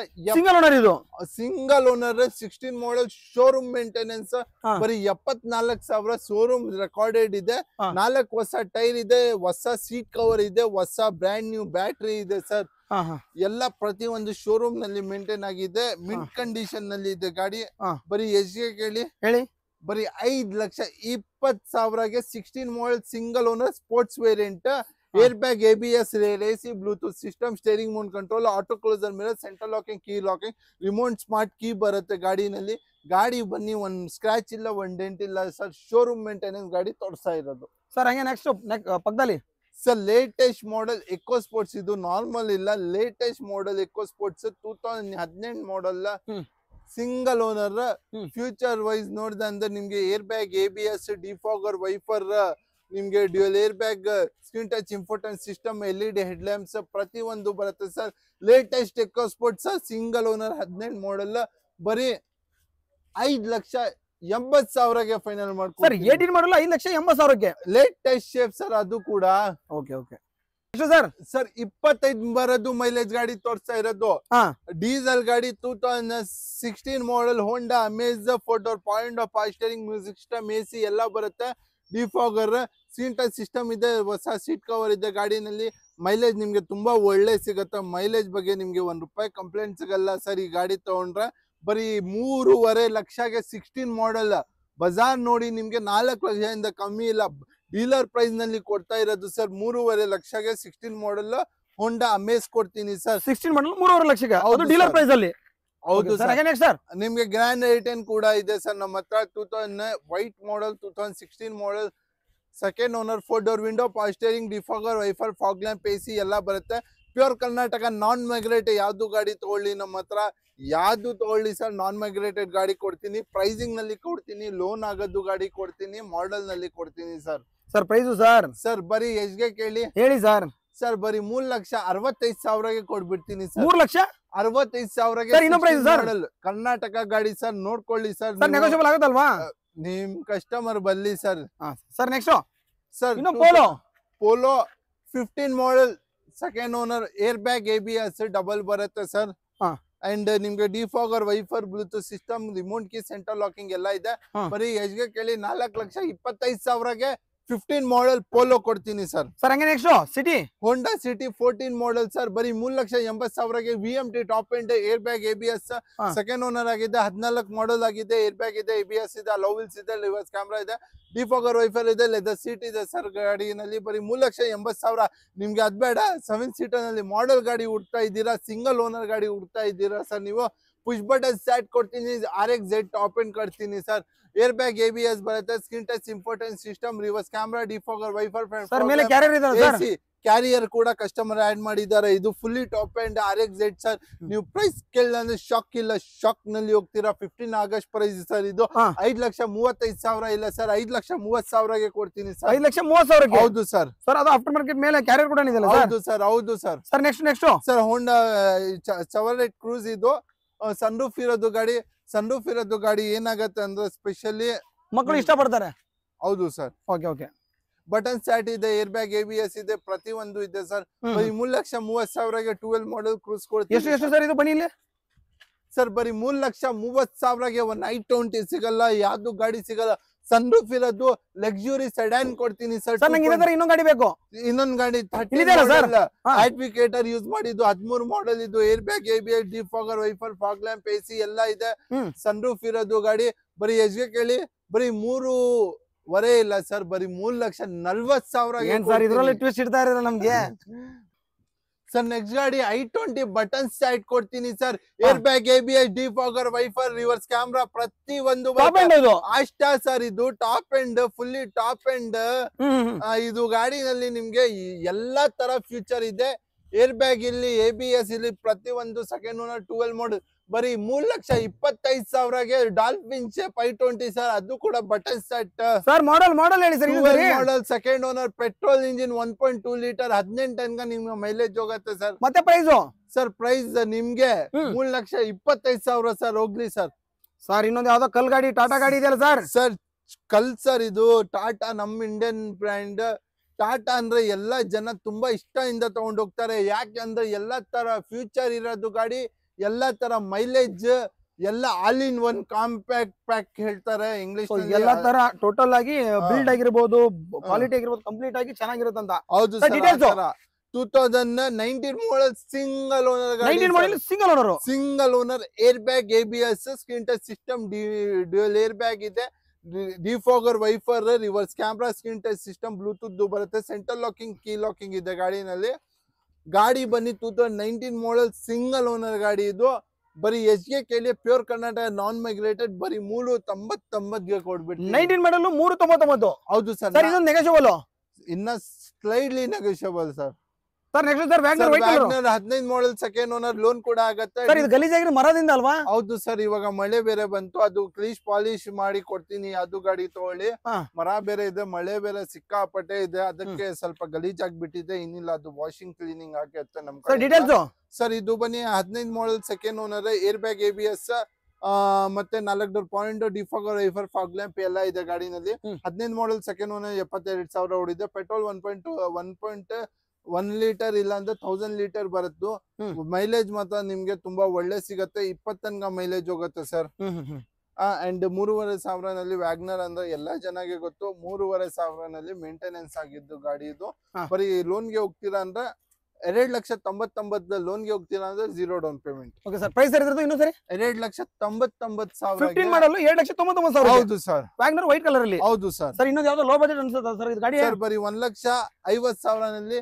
ಇದು single owner 16 model showroom maintenance. ಬರೀ 74,000 ಶೋರೂಮ್ ರೆಕಾರ್ಡೆಡ್ ಇದೆ. 4 ಹೊಸ ಟೈರ್ ಇದೆ, ಹೊಸ ಸೀಟ್ ಕವರ್ ಇದೆ, ಹೊಸ ಬ್ರ್ಯಾಂಡ್ ನ್ಯೂ ಬ್ಯಾಟ್ರಿ ಇದೆ ಸರ್. ಎಲ್ಲ ಪ್ರತಿಯೊಂದು ಶೋರೂಮ್ ನಲ್ಲಿ ಮೇಂಟೈನ್ ಆಗಿದೆ. ಮಿಡ್ ಕಂಡೀಷನ್ ನಲ್ಲಿ ಇದೆ ಗಾಡಿ. ಬರೀ ಎಷ್ಗೆ ಕೇಳಿ, ಬರೀ 5,20,000ಗೆ 16 model single owner sports variant. Air bag, ABS, AC, Bluetooth system, steering mount control, auto closer mirror, centre locking, key locking, remote smart key ಬರುತ್ತೆ ಗಾಡಿನಲ್ಲಿ. ಗಾಡಿ ಬನ್ನಿ, ಒಂದ್ ಸ್ಕ್ರಾಚ್ ಇಲ್ಲ, ಒಂದ್ ಡೆಂಟ್ ಇಲ್ಲ ಸರ್. ಶೋರೂಮ್ ಮೇಂಟೆನೆನ್ಸ್ ಗಾಡಿ ತೋರಿಸ್ತಾ ಇರೋದು ಸರ್. ಹಂಗೆ ನೆಕ್ಸ್ಟ್ ಪಕ್ಕದಲ್ಲಿ sir latest model Eco Sports. ಇದು ನಾರ್ಮಲ್ ಇಲ್ಲ, latest model Eco Sports 2018 model single owner. Feature wise ನೋಡಿದೆ ಅಂದ್ರೆ ನಿಮ್ಗೆ air bag, ABS, defogger, wiper, ನಿಮ್ಗೆ dual air bag, screen touch important system, LED head lamps ಪ್ರತಿ ಒಂದು ಬರುತ್ತೆ sir. Latest Eco Sport sir, single owner 18 model, ಬರೀ 5,80,000ಗೆ final sir ಮಾಡ್ಕೊಡ್ತೀನಿ. 18 ಮಾಡಲ್ಲ 5,80,000ಕ್ಕೆ ಲೇಟೆಸ್ಟ್ ಶೇಪ್ ಸರ್ ಅದು ಕೂಡ. ಓಕೆ ಓಕೆ ಎಷ್ಟು ಸರ್? ಸರ್ 25 ಬರೋದು ಮೈಲೇಜ್ ಗಾಡಿ ತೋರಿಸ್ತಾ ಇರೋದು. ಹಾ ಡೀಸೆಲ್ ಗಾಡಿ 2016 model Honda Amaze 4 point of steering, music system, AC ಎಲ್ಲ ಬರುತ್ತೆ. ಡಿಫಾಗರ್, ಸೀಟ್ ಟಚ್ ಸಿಸ್ಟಮ್ ಇದೆ, ಹೊಸ ಸೀಟ್ ಕವರ್ ಇದೆ ಗಾಡಿನಲ್ಲಿ. ಮೈಲೇಜ್ ನಿಮ್ಗೆ ತುಂಬಾ ಒಳ್ಳೆ ಸಿಗುತ್ತೆ. ಮೈಲೇಜ್ ಬಗ್ಗೆ ನಿಮ್ಗೆ ₹1 ಕಂಪ್ಲೇಂಟ್ ಸಿಗಲ್ಲ ಸರ್. ಈ ಗಾಡಿ ತಗೊಂಡ್ರೆ ಬರೀ 3.5 ಲಕ್ಷಗೆ 16 ಮಾಡಲ್. ಬಜಾರ್ ನೋಡಿ ನಿಮ್ಗೆ 4 ಲಕ್ಷದಿಂದ ಕಮ್ಮಿ ಇಲ್ಲ. ಡೀಲರ್ ಪ್ರೈಸ್ ನಲ್ಲಿ ಕೊಡ್ತಾ ಇರೋದು ಸರ್ 3.5 ಲಕ್ಷಗೆ 16 ಮಾಡಲ್ ಹೋಂಡಾ ಅಮೇಜ್ ಕೊಡ್ತೀನಿ ಸರ್. 16 ಮಾಡಲ್ 3.5 ಲಕ್ಷಕ್ಕೆ, ಅದು ಡೀಲರ್ ಪ್ರೈಸ್ ಅಲ್ಲಿ. ಹೌದು ಸರ್ ಸರ್. ಹಾಗೆ ನೆಕ್ಸ್ಟ್ ಸರ್ ನಿಮ್ಗೆ ಗ್ರ್ಯಾಂಡ್ ಐಟೆನ್ ಕೂಡ ಇದೆ ಸರ್ ನಮ್ಮ ಹತ್ರ. 2000 white model, 2016 model, second owner, 4 door window, power steering, defogger, wiper, fog lamp, AC ಎಲ್ಲ ಬರುತ್ತೆ. Pure Karnataka, non migrated. ಯಾವ್ದು ಗಾಡಿ ತಗೊಳ್ಳಿ ನಮ್ಮ ಹತ್ರ, ಯಾವ್ದು ತಗೊಳ್ಳಿ ಸರ್, ನಾನ್ ಮೈಗ್ರೇಟೆಡ್ ಗಾಡಿ ಕೊಡ್ತೀನಿ. ಪ್ರೈಸಿಂಗ್ ನಲ್ಲಿ ಕೊಡ್ತೀನಿ, ಲೋನ್ ಆಗೋದು ಗಾಡಿ ಕೊಡ್ತೀನಿ, ಮಾಡೆಲ್ ನಲ್ಲಿ ಕೊಡ್ತೀನಿ sir. Sir price sir? Sir ಬರೀ ಎಷ್ಟ್ಗೆ ಕೇಳಿ ಹೇಳಿ ಸರ್. ಸರ್ ಬರೀ 3,65,000ಗೆ ಕೊಡ್ಬಿಡ್ತೀನಿ ಸರ್. 3,65,000 ಸರ್. ಇನ್ನೂ price $65,000 ಸರ್? ಮಾಡಲ್ ಕರ್ನಾಟಕ ಗಾಡಿ ಸರ್. ನೋಡ್ಕೊಳ್ಳಿ ಸರ್. Sir negotiable ಆಗುತ್ತಲ್ವಾ? ನಿಮ್ ಕಸ್ಟಮರ್ ಬಲ್ಲಿ ಸರ್. ಸರ್ ನೆಕ್ಸ್ಟ್ ಸರ್ ಇನ್ನು Polo 15 model, second owner, air bag, ABS double ಬರುತ್ತೆ ಸರ್. ಹಾ. ಅಂಡ್ ನಿಮ್ಗೆ defogger, wiper, Bluetooth system, remote key, central locking ಎಲ್ಲ ಇದೆ. ಹಾ. ಬರೀ ಎಷ್ಟ್ಗೆ ಕೇಳಿ 4,25,000ಗೆ 15 ಮಾಡಲ್ ಪೋಲೋ ಕೊಡ್ತೀನಿ ಸರ್. ಸರ್ ಹಂಗೆ next City Honda City 14 model sir. ಬರೀ 3,80,000ಗೆ VMT top end, air bag, ABS, ಹಾ. ಸೆಕೆಂಡ್ ಓನರ್ ಆಗಿದೆ. 14 ಮಾಡಲ್ ಆಗಿದೆ. ಏರ್ ಬ್ಯಾಗ್ ಇದೆ, ABS ಇದೆ, ಲೋ ವೀಲ್ಸ್ ಇದೆ, ರಿವರ್ಸ್ ಕ್ಯಾಮ್ರಾ ಇದೆ, ಡಿಫಾಗರ್, ವೈಫರ್ ಇದೆ, ಲೆದರ್ ಸೀಟ್ ಇದೆ ಸರ್ ಗಾಡಿನಲ್ಲಿ. ಬರೀ 3,80,000. ನಿಮ್ಗೆ ಅದ್ ಬೇಡ, 7 ಸೀಟರ್ ನಲ್ಲಿ ಮಾಡೆಲ್ ಗಾಡಿ ಹುಡ್ತಾ ಇದ್ದೀರಾ, ಸಿಂಗಲ್ ಓನರ್ ಗಾಡಿ ಹುಡ್ತಾ ಇದ್ದೀರಾ ಸರ್ ನೀವು, ಪುಷ್ ಬಟನ್ ಸ್ಟಾರ್ಟ್ ಕೊಡ್ತೀನಿ, RX-Z ಟಾಪ್ ಎಂಡ್ ಕೊಡ್ತೀನಿ ಸರ್. ಏರ್ ಬ್ಯಾಗ್, ABS ಬರುತ್ತೆ, screen touch important system, reverse camera, defogger, wiper, sir ಮೇಲೆ ಕ್ಯಾರಿಯರ್ ಇದೆ ಸರ್. AC ಕ್ಯಾರಿಯರ್ ಕೂಡ ಕಸ್ಟಮರ್ ಆಡ್ ಮಾಡಿದ್ದಾರೆ. ಇದು fully top and RX-Z sir. ನೀವು ಪ್ರೈಸ್ ಕೇಳಿದ್ರೆ ಶಾಕ್ ಇಲ್ಲ, ಶಾಕ್ ನಲ್ಲಿ ಹೋಗ್ತೀರಾ. 15 ಆಗಸ್ಟ್ ಪ್ರೈಸ್ ಸರ್ ಇದು. 5,35,000 ಇಲ್ಲ ಸರ್, 5,30,000ಗೆ ಕೊಡ್ತೀನಿ ಸರ್. 5,30,000 ಹೌದು ಸರ್. ಸರ್ ಅದು ಆಫ್ಟರ್ ಮಾರ್ಕೆಟ್ ಮೇಲೆ ಕ್ಯಾರಿಯರ್ ಕೂಡ ಇದೆಯಲ್ಲ ಸರ್? ಹೌದು ಸರ್, ಹೌದು sir. Sir next sir Honda Chevrolet cruise ಇದು. ಸನ್ರೂಫ್ ಇರೋದು ಗಾಡಿ. ಸನ್ರೂಫ್ ಇರೋದು ಗಾಡಿ ಏನಾಗತ್ತೆ ಅಂದ್ರೆ ಸ್ಪೆಷಲಿ ಮಕ್ಕಳು ಇಷ್ಟಪಡ್ತಾರೆ. ಹೌದು sir. Okay okay button start ಇದೆ, ಏರ್ ಬ್ಯಾಗ್, ABS ಇದೆ, ಪ್ರತಿ ಒಂದು ಇದೆ ಸರ್. ಬರೀ 3,30,000ಗೆ 12 ಮಾಡಲ್ ಕ್ರೂಸ್ ಕೊಡ್ತೀನಿ. ಎಷ್ಟು ಸರ್ ಇದು? ಬನ್ನಿ ಇಲ್ಲಿ ಸರ್. ಬರೀ 3,30,000ಗೆ ಒಂದು i20 ಸಿಗಲ್ಲ, ಯಾವ್ದು ಗಾಡಿ ಸಿಗಲ್ಲ. ಸನ್ರೂಫ್ ಇರೋದು ಲಕ್ಸುರಿ ಸೆಡಾನ್ ಕೊಡ್ತೀನಿ ಸರ್. ನಂಗೆ ಇನ್ನೊಂದು ಗಾಡಿ ಬೇಕು. ಇನ್ನೊಂದು ಗಾಡಿ ಅಡ್ವಿಕೇಟರ್ ಯೂಸ್ ಮಾಡಿದ್ದು 13 ಮಾಡಲ್ ಇದು. Air bag, ABS, defogger, wiper, fog lamp, AC ಎಲ್ಲ ಇದೆ. ಸನ್ರೂಫ್ ಇರೋದು ಗಾಡಿ. ಬರೀ ಎಷ್ಟ್ಗೆ ಕೇಳಿ? ಬರೀ 3.5 ಇಲ್ಲ ಸರ್, ಬರೀ 3,40,000 ಸರ್. ಇದ್ರಲ್ಲಿ ಟ್ವಿಸ್ಟ್ ಇಡ್ತಾ ಇರಲ್ಲ ನಮ್ಗೆ ಸರ್. ನೆಕ್ಸ್ಟ್ ಗಾಡಿ i20 ಬಟನ್ ಸ್ಟಾರ್ಟ್ ಕೊಡ್ತೀನಿ sir. Air bag, ABS, defogger, wiper, reverse camera ಪ್ರತಿ ಒಂದು ಅಷ್ಟ ಸರ್. ಇದು top end, fully top end. ಇದು ಗಾಡಿನಲ್ಲಿ ನಿಮ್ಗೆ ಎಲ್ಲಾ ತರ ಫ್ಯೂಚರ್ ಇದೆ. ಏರ್ ಬ್ಯಾಗ್ ಇಲ್ಲಿ, ABS ಇಲ್ಲಿ, ಪ್ರತಿ ಒಂದು ಸೆಕೆಂಡ್ ಓನರ್, 12 ಮಾಡಲ್. ಬರೀ 3,25,000ಗೆ ಡಾಲ್ಫಿನ್ ಶೇಪ್ i20 ಸರ್. ಅದು ಕೂಡ ಬಟನ್ ಸ್ಟಾರ್ಟ್ ಸರ್. ಮಾಡಲ್ ಹೇಳಿ sir. Model, second owner, petrol engine, 1.2 litre, 18 ಟನ್ಗೆ ನಿಮ್ಗೆ ಮೈಲೇಜ್ ಹೋಗುತ್ತೆ ಸರ್. ಮತ್ತೆ ಪ್ರೈಸ್ ಸರ್? ಪ್ರೈಸ್ ನಿಮ್ಗೆ 3,25,000 ಸರ್. ಹೋಗ್ಲಿ ಸರ್. ಸರ್ ಇನ್ನೊಂದು ಯಾವ್ದೋ ಕಲ್ ಗಾಡಿ, ಟಾಟಾ ಗಾಡಿ ಇದೆಯಲ್ಲ ಸರ್? ಸರ್ ಕಲ್ ಸರ್ ಇದು. ಟಾಟಾ ನಮ್ ಇಂಡಿಯನ್ ಬ್ರ್ಯಾಂಡ್. ಟಾಟಾ ಅಂದ್ರೆ ಎಲ್ಲಾ ಜನ ತುಂಬಾ ಇಷ್ಟದಿಂದ ತಗೊಂಡ್ ಹೋಗ್ತಾರೆ. ಯಾಕೆಂದ್ರೆ ಎಲ್ಲಾ ತರ ಫ್ಯೂಚರ್ ಇರೋದು ಗಾಡಿ, ಎಲ್ಲಾ ತರ ಮೈಲೇಜ್, ಎಲ್ಲ all in one compact pack ಹೇಳ್ತಾರೆ ಇಂಗ್ಲಿಷ್. ಎಲ್ಲಾ ತರ ಟೋಟಲ್ ಆಗಿ ಬಿಲ್ಡ್ ಆಗಿರ್ಬೋದು, ಕ್ವಾಲಿಟಿ ಆಗಿರ್ಬೋದು, ಕಂಪ್ಲೀಟ್ ಆಗಿ ಚೆನ್ನಾಗಿರುತ್ತಂತ. ಹೌದು ಸರ್. 2019 ಮಾಡಲ್ ಸಿಂಗಲ್ ಓನರ್ ಗಾಡಿ. Single owner, air bag, ABS, screen touch system, dual air bag ಇದೆ, defogger, wiper, reverse camera, screen touch system, Bluetooth ಬರುತ್ತೆ, ಸೆಂಟ್ರಲ್ ಲಾಕಿಂಗ್, ಕೀ ಲಾಕಿಂಗ್ ಇದೆ ಗಾಡಿನಲ್ಲಿ. ಗಾಡಿ ಬನ್ನಿ 2019 ಮಾಡಲ್ ಸಿಂಗಲ್ ಓನರ್ ಗಾಡಿ ಇದು. ಬರೀ ಎಷ್ಟ್ಗೆ ಕೇಳಿ? Pure Karnataka, non migrated. ಬರೀ 3,99ಗೆ ಕೊಡ್ಬಿಟ್ಟು. 19 ಮಾಡಲ್ 3,99. ಹೌದು ಸರ್. ಇದೊಂದು ನೆಗೋಷಿಯಬಲ್, ಇನ್ನ ಸ್ಲೈಡ್ಲಿ negotiable sir. Sir next sir WagonR white colour 15 model second owner loan ಕೂಡ ಆಗುತ್ತೆ ಸರ್. ಇದು ಗಲೀಜಾಗಿರೋ ಮರದಿಂದ ಅಲ್ವಾ? ಹೌದು ಸರ್, ಇವಾಗ ಮಳೆ ಬೇರೆ ಬಂತು, ಅದು ಕ್ಲೀಶ್ ಪಾಲಿಶ್ ಮಾಡಿ ಕೊಡ್ತೀನಿ, ಅದು ಗಾಡಿ ತಗೊಳ್ಳಿ. ಮರ ಬೇರೆ ಇದೆ, ಮಳೆ ಬೇರೆ ಸಿಕ್ಕಾಪಟ್ಟೆ ಇದೆ, ಅದಕ್ಕೆ ಸ್ವಲ್ಪ ಗಲೀಜ್ ಆಗ್ಬಿಟ್ಟಿದೆ. ಇನ್ನಿಲ್ಲ, ಅದು ವಾಷಿಂಗ್ ಕ್ಲೀನಿಂಗ್ ಆಗುತ್ತೆ ನಮ್ ಕಡೆ. ಡೀಟೇಲ್ಸ್ ಸರ್ ಇದು ಬನ್ನಿ 15 model second owner, air bag, ABS ಮತ್ತೆ 4 door point, defogger, wiper, fog lamp ಎಲ್ಲ ಇದೆ ಗಾಡಿನಲ್ಲಿ. 15 ಮಾಡೆಲ್ ಸೆಕೆಂಡ್ ಓನರ್ 72,000 ಓಡಿದೆ. ಪೆಟ್ರೋಲ್ 1.1 ಲೀಟರ್ ಇಲ್ಲ ಅಂದ್ರೆ 1000 ಲೀಟರ್ ಬರುತ್ತೆ. ಮೈಲೇಜ್ ಮಾತ್ರ ನಿಮ್ಗೆ ತುಂಬಾ ಒಳ್ಳೆ ಸಿಗತ್ತೆ, 20 ತನಕ ಮೈಲೇಜ್ ಹೋಗುತ್ತೆ ಸರ್. ಅಂಡ್ 3,500 ವ್ಯಾಗ್ನರ್ ಅಂದ್ರೆ ಎಲ್ಲಾ ಜನಗೆ ಗೊತ್ತು. 3,500 ಮೇಂಟೆನೆನ್ಸ್ ಆಗಿದ್ದು ಗಾಡಿ ಇದು. ಬರೀ ಲೋನ್ಗೆ ಹೋಗ್ತೀರಾ ಅಂದ್ರೆ 2,99,000 ಲೋನ್ಗೆ ಹೋಗ್ತೀರಾ ಅಂದ್ರೆ 0 down payment. Okay sir. Price ಇರೋದು ಇನ್ನೂ ಸರಿ 2,99,000. 15 ಮಾಡಲು 2,99,000. ಹೌದು ಸರ್. ವ್ಯಾಗ್ನರ್ ವೈಟ್ ಕಲರ್ ಅಲ್ಲಿ. ಹೌದು ಸರ್. ಸರ್ ಇನ್ನೊಂದು ಯಾವ್ದೋ ಲೋ ಬಜೆಟ್ ಅನ್ಸುತ್ತೆ ಸರ್ ಇದು ಗಾಡಿ? ಸರ್ ಬರೀ 1,50,000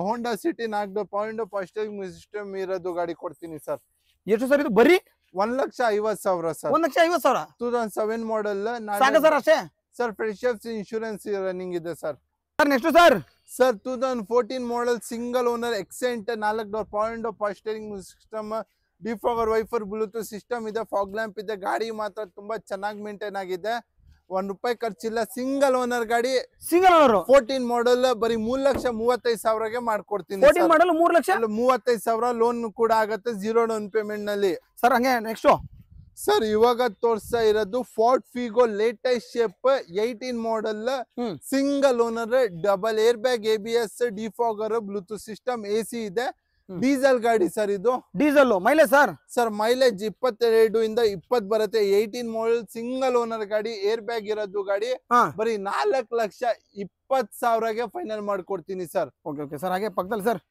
Honda City 4 door point fasting system ಇರೋದು ಗಾಡಿ ಕೊಡ್ತೀನಿ ಸರ್. ಎಷ್ಟು ಸರ್ ಇದು? ಬರೀ 1,50,000 ಸರ್. 1,50,000. 2007 ಮಾಡೆಲ್ ಸರ್ ಅಷ್ಟೇ ಸರ್. ಫ್ರೆಶರ್ಸ್ ಇನ್ಶೂರೆನ್ಸ್ ರನ್ನಿಂಗ್ ಇದೆ sir. Next sir 2014 model single owner Accent 4 door point fasting system, defogger, wiper, Bluetooth system ಇದೆ, ಫಾಗ್ ಲ್ಯಾಂಪ್ ಇದೆ. ಗಾಡಿ ಮಾತ್ರ ತುಂಬಾ ಚೆನ್ನಾಗಿ ಮೇಂಟೈನ್ ಆಗಿದೆ, ₹1 ಖರ್ಚಿಲ್ಲ. ಸಿಂಗಲ್ ಓನರ್ ಗಾಡಿ, ಸಿಂಗಲ್ ಓನರ್ 14 ಮಾಡೆಲ್ ಬರೀ 3,35,000 ಮಾಡ್ಕೊಡ್ತೀನಿ. 14 ಮಾಡಲ್ 3,35,000 ಲೋನ್ ಕೂಡ ಆಗುತ್ತೆ 0 ಡೌನ್ ಪೇಮೆಂಟ್ ನಲ್ಲಿ ಸರ್. ಹಂಗೆ ನೆಕ್ಸ್ಟ್ ಸರ್ ಇವಾಗ ತೋರಿಸ್ತಾ ಇರೋದು Ford Figo latest shape 18 model single owner, double air bag, ABS, defogger, Bluetooth system, AC ಇದೆ. ಡೀಸೆಲ್ ಗಾಡಿ ಸರ್ ಇದು. ಡೀಸೆಲ್ ಮೈಲೇಜ್ ಸರ್ ಮೈಲೇಜ್ 22 ಇಂದ 20 ಬರುತ್ತೆ. 18 ಮಾಡೆಲ್ ಸಿಂಗಲ್ ಓನರ್ ಗಾಡಿ, ಏರ್ ಬ್ಯಾಗ್ ಇರೋದು ಗಾಡಿ. ಬರೀ 4,20,000 ಫೈನಲ್ ಮಾಡ್ಕೊಡ್ತೀನಿ ಸರ್. Okay sir. ಹಾಗೆ ಪಕ್ಕದಲ್ಲಿ ಸರ್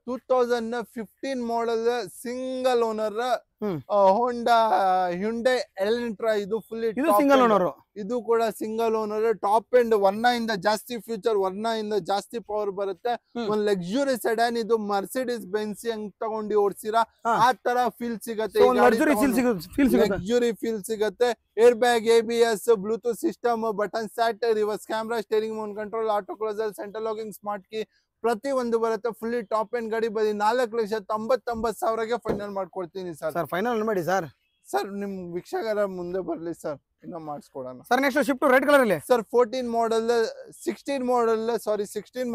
2015 ಮಾಡೆಲ್ ಸಿಂಗಲ್ ಓನರ್ ಹೋಂಡಾ ಹ್ಯುಂಡೈ ಎಲೆಂಟ್ರಾ, ಇದು ಫುಲ್ಲಿ ಸಿಂಗಲ್ ಓನರ್. ಇದು ಕೂಡ ಸಿಂಗಲ್ ಓನರ್. ಟಾಪ್ ಎಂಡ್ ವರ್ಣ ಇಂದ ಜಾಸ್ತಿ ಫ್ಯೂಚರ್, ವರ್ಣ ಇಂದ ಜಾಸ್ತಿ ಪವರ್ ಬರುತ್ತೆ. ಒಂದ್ ಲಕ್ಸುರಿ ಸೆಡಾನ್ ಇದು. ಮರ್ಸಿಡೀಸ್ ಬೆನ್ಸ್ ಹೆಂಗ್ ತಗೊಂಡು ಓಡಿಸಿರಾ ಆ ತರ ಫೀಲ್ ಸಿಗತ್ತೆ, ಲಕ್ಸುರಿ ಫೀಲ್ ಸಿಗತ್ತೆ. Air bag, ABS, Bluetooth system, button start, reverse camera, steering mount control, auto closer, central locking, smart key ಪ್ರತಿ ಒಂದು ಬರುತ್ತೆ. ಫುಲ್ಲಿ ಟಾಪ್ ಎಂಡ್ ಗಾಡಿ. ಬರೀ 4,99,000 ಫೈನಲ್ ಮಾಡ್ಕೊಡ್ತೀನಿ ಸರ್. ಫೈನಲ್ ಮಾಡಿ ಸರ್. ಸರ್ ನಿಮ್ ವೀಕ್ಷಕರ ಮುಂದೆ ಬರ್ಲಿ ಸರ್, ಇನ್ನ ಮಾಡಿಸ್ಕೊಡೋಣ sir. Next Swift red colour ಅಲ್ಲಿ ಸರ್. 16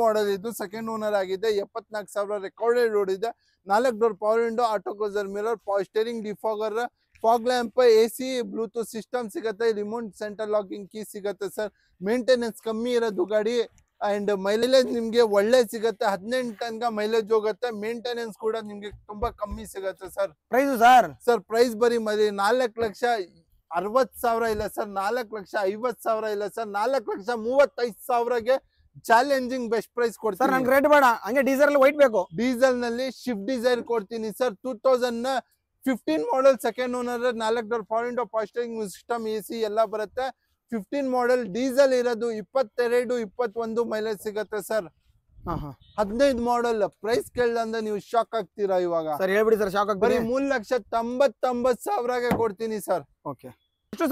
ಮಾಡೆಲ್ ಇದು ಸೆಕೆಂಡ್ ಓನರ್ ಆಗಿದೆ. 74,000 ರೆಕಾರ್ಡೆಡ್ ಓಡಿದೆ. 4 door power window, auto closer, mirror, steering, defogger, fog lamp, AC, Bluetooth system ಸಿಗತ್ತೆ. ರಿಮೋಟ್ ಸೆಂಟ್ರಲ್ ಲಾಕಿಂಗ್ ಕೀ ಸಿಗತ್ತೆ ಸರ್. ಮೇಂಟೆನೆನ್ಸ್ ಕಮ್ಮಿ ಇರೋದು ಗಾಡಿ. ಅಂಡ್ ಮೈಲೇಜ್ ನಿಮ್ಗೆ ಒಳ್ಳೆ ಸಿಗತ್ತೆ, 18 ತನಕ ಮೈಲೇಜ್ ಹೋಗುತ್ತೆ. ಮೇಂಟೆನೆನ್ಸ್ ಕೂಡ ನಿಮ್ಗೆ ತುಂಬಾ ಕಮ್ಮಿ ಸಿಗತ್ತೆ ಸರ್. ಪ್ರೈಸ್ ಸರ್ ಪ್ರೈಸ್ ಬರೀ 4,60,000 ಇಲ್ಲ ಸರ್, 4,50,000 ಇಲ್ಲ ಸರ್, 4,35,000 ಚಾಲೆಂಜಿಂಗ್ ಬೆಸ್ಟ್ ಪ್ರೈಸ್ ಕೊಡ್ತೀನಿ. ನಂಗೆ ರೇಟ್ ಬೇಡ, ಹಂಗೆ ಡೀಸೆಲ್ ವೈಟ್ ಬೇಕು. ಡೀಸೆಲ್ ನಲ್ಲಿ ಶಿಫ್ಟ್ ಡಿಸೈರ್ ಕೊಡ್ತೀನಿ sir. 2015 model second owner, 4 door point fasting system, AC ಎಲ್ಲ ಬರುತ್ತೆ. 15 ಮಾಡೆಲ್ ಡೀಸೆಲ್ ಇರೋದು 22-21 ಮೈಲೇಜ್ ಸಿಗತ್ತೆ ಸರ್. 15 ಮಾಡೆಲ್ ಪ್ರೈಸ್ ಕೇಳಿದ್ರೆ ನೀವು ಶಾಕ್ ಆಗ್ತೀರಾ ಇವಾಗ. ಸರ್ ಹೇಳ್ಬಿಡಿ ಸರ್, ಶಾಕ್ ಆಗ್ತೀರಿ. ಬರೀ 3,99,000 ಕೊಡ್ತೀನಿ ಸರ್. Okay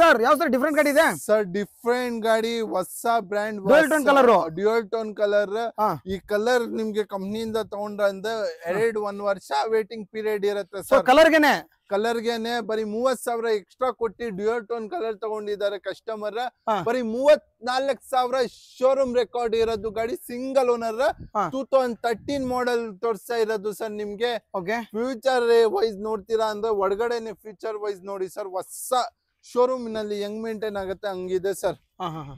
sir. ಯಾವ ಸರ್ ಡಿಫರೆಂಟ್ ಗಾಡಿ ಇದೆ ಸರ್? ಡಿಫರೆಂಟ್ ಗಾಡಿ, ಹೊಸ ಬ್ರ್ಯಾಂಡ್, ಡ್ಯೂಯಲ್ ಟೋನ್ ಕಲರ್. ಈ ಕಲರ್ ನಿಮ್ಗೆ ಕಂಪ್ನಿಯಿಂದ ತಗೊಂಡ್ರ ಅಂದ್ರೆ 1 ವರ್ಷ ವೇಟಿಂಗ್ ಪೀರಿಯಡ್ ಇರುತ್ತೆ ಸರ್. ಕಲರ್ಗೆನೆ ಬರೀ 30,000 ಎಕ್ಸ್ಟ್ರಾ ಕೊಟ್ಟಿ ಡ್ಯೂಯಲ್ ಟೋನ್ ಕಲರ್ ತಗೊಂಡಿದ್ದಾರೆ ಕಸ್ಟಮರ್. ಬರೀ 34,000 ಶೋರೂಮ್ ರೆಕಾರ್ಡ್ ಇರೋದು ಗಾಡಿ. ಸಿಂಗಲ್ ಓನರ್ 2013 ಮಾಡೆಲ್ ತೋರಿಸ್ತಾ ಇರೋದು ಸರ್ ನಿಮ್ಗೆ. ಫ್ಯೂಚರ್ ವೈಸ್ ನೋಡ್ತೀರಾ ಅಂದ್ರೆ ಒಳಗಡೆನೆ ಫ್ಯೂಚರ್ ವೈಸ್ ನೋಡಿ ಸರ್. ಹೊಸ ಶೋರೂಮ್ ನಲ್ಲಿ ಹೆಂಗ್ ಮೇಂಟೈನ್ ಆಗುತ್ತೆ ಹಂಗಿದೆ ಸರ್.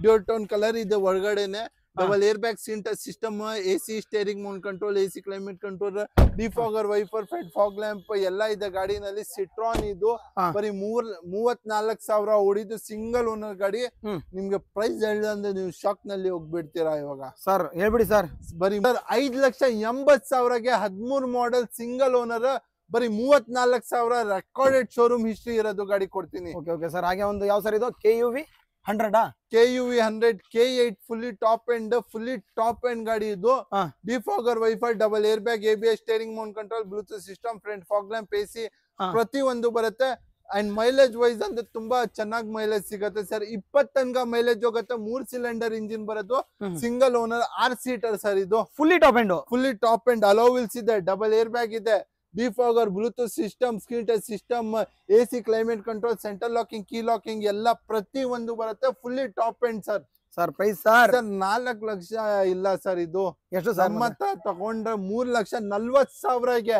ಡ್ಯೂಯಲ್ ಟೋನ್ ಕಲರ್ ಇದೆ ಒಳಗಡೆನೆ. Double air bag system, AC, steering mount control, AC climate control, defogger, wiper, fog lamp ಎಲ್ಲ ಇದೆ ಗಾಡಿನಲ್ಲಿ. ಸಿಟ್ರಾನ್ ಇದು. ಬರೀ 34,000 ಓಡಿದ್ದು ಸಿಂಗಲ್ ಓನರ್ ಗಾಡಿ. ನಿಮ್ಗೆ ಪ್ರೈಸ್ ಹೇಳಿದ್ರೆ ನೀವು ಶಾಕ್ ನಲ್ಲಿ ಹೋಗ್ಬಿಡ್ತೀರಾ ಇವಾಗ. ಸರ್ ಹೇಳ್ಬಿಡಿ ಸರ್. ಬರೀ 5,80,000 13 ಮಾಡೆಲ್ ಸಿಂಗಲ್ ಓನರ್, ಬರೀ 34,000 ರೆಕಾರ್ಡೆಡ್ ಶೋರೂಮ್ ಹಿಸ್ಟ್ರಿ ಇರೋದು ಗಾಡಿ ಕೊಡ್ತೀನಿ. Okay sir. ಹಾಗೆ ಒಂದು ಯಾವ ಸರ್ ಇದು? KUV 100 K8 fully top end ಗಾಡಿ ಇದು. Defogger, wifi, double air bag, ABS, steering mount control, Bluetooth system, front fog lamp, AC ಪ್ರತಿ ಒಂದು ಬರುತ್ತೆ. ಅಂಡ್ ಮೈಲೇಜ್ ವೈಸ್ ಅಂದ್ರೆ ತುಂಬಾ ಚೆನ್ನಾಗಿ ಮೈಲೇಜ್ ಸಿಗುತ್ತೆ ಸರ್. 20 ತನಕ ಮೈಲೇಜ್ ಹೋಗುತ್ತೆ. 3 ಸಿಲಿಂಡರ್ ಇಂಜಿನ್ ಬರೋದು, ಸಿಂಗಲ್ ಓನರ್ 6 ಸೀಟರ್ ಸರ್. ಇದು fully top end alloy wheels ಇದೆ, ಡಬಲ್ ಏರ್ ಬ್ಯಾಗ್ ಇದೆ, defogger, Bluetooth system, screen touch system, AC climate control, central locking, key locking ಎಲ್ಲ ಪ್ರತಿ ಒಂದು ಬರುತ್ತೆ. Fully top end sir. Sir price sir 4 lakh ಇಲ್ಲ sir. ಇದು ಎಷ್ಟು ಸರ್? ನಮ್ಮ ಹತ್ರ ತಗೊಂಡ್ರೆ 3,40,000ಗೆ